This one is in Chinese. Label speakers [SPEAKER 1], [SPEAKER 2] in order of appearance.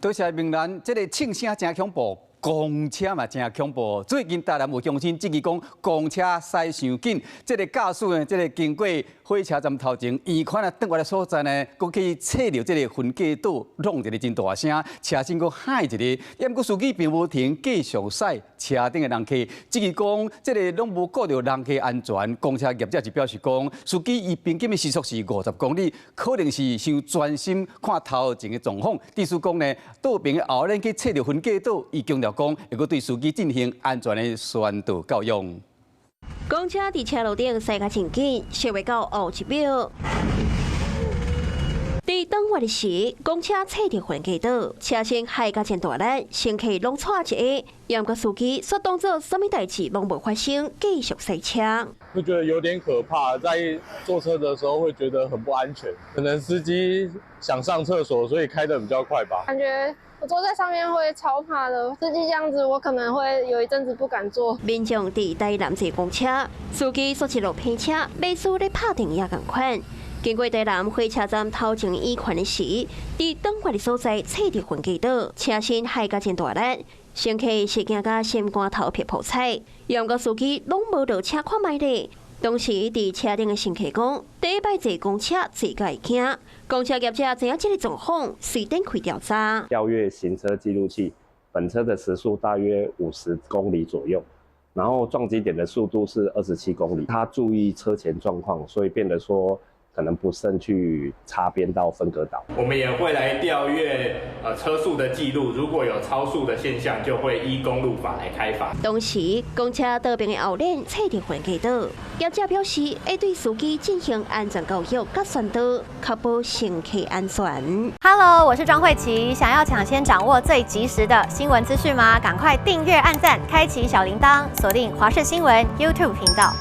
[SPEAKER 1] 多谢明兰，这个庆声真恐怖。 公车嘛真恐怖，最近台南有乡亲质疑讲公车驶伤紧，这个驾驶呢，这个经过火车站头前圆圈啊，转过来所在呢，佫去切着这个分隔岛，弄一个真大声，车身佫嗨一个，也毋过司机并无停，继续驶，车顶的人客质疑讲，这个拢无顾到人客安全。公车业者就表示讲，司机伊平均的时速是50公里，可能是伤专心看头前的状况。意思讲呢，倒边的后轮去切着分隔岛，伊强调。 讲会阁对司机进行安全的宣导教育。
[SPEAKER 2] 公车伫车路顶驶甲真紧，稍微到后一秒。伫等我的时，公车切着分隔岛，车身还甲真大力，乘客拢错一个，也毋过司机却当作什么代志拢无发生，继续驶车。
[SPEAKER 3] 会觉得有点可怕，在坐车的时候会觉得很不安全，可能司机想上厕所，所以开得比较快吧。
[SPEAKER 4] 感觉我坐在上面会超怕的，司机这样子，我可能会有一阵子不敢坐。
[SPEAKER 2] 民众伫台南坐公车，司机说一路偏车，类似咧拍电也共款。经过台南火车站头前圆圈的时，伫等我的所在切着分隔岛，车身还甲真大力，乘客是惊甲心肝头皮泡菜，也毋过司机拢无落车看卖咧。当时伫车顶的乘客讲，第一摆坐公车坐甲会惊。公车业者知影这个状况，随便开调查。
[SPEAKER 5] 调阅行车记录器，本车的时速大约50公里左右，然后撞击点的速度是27公里。他注意车前状况，所以变得说。 可能不慎去擦边到分隔岛。
[SPEAKER 6] 我们也会来调阅车速的记录，如果有超速的现象，就会依公路法来开罚。
[SPEAKER 2] 当时公车倒边的后轮切着分隔岛，业者表示会对司机进行安全教育甲宣导，确保乘客安全。
[SPEAKER 7] Hello， 我是庄慧琪，想要抢先掌握最及时的新闻资讯吗？赶快订阅、按赞、开启小铃铛，锁定华视新闻 YouTube 频道。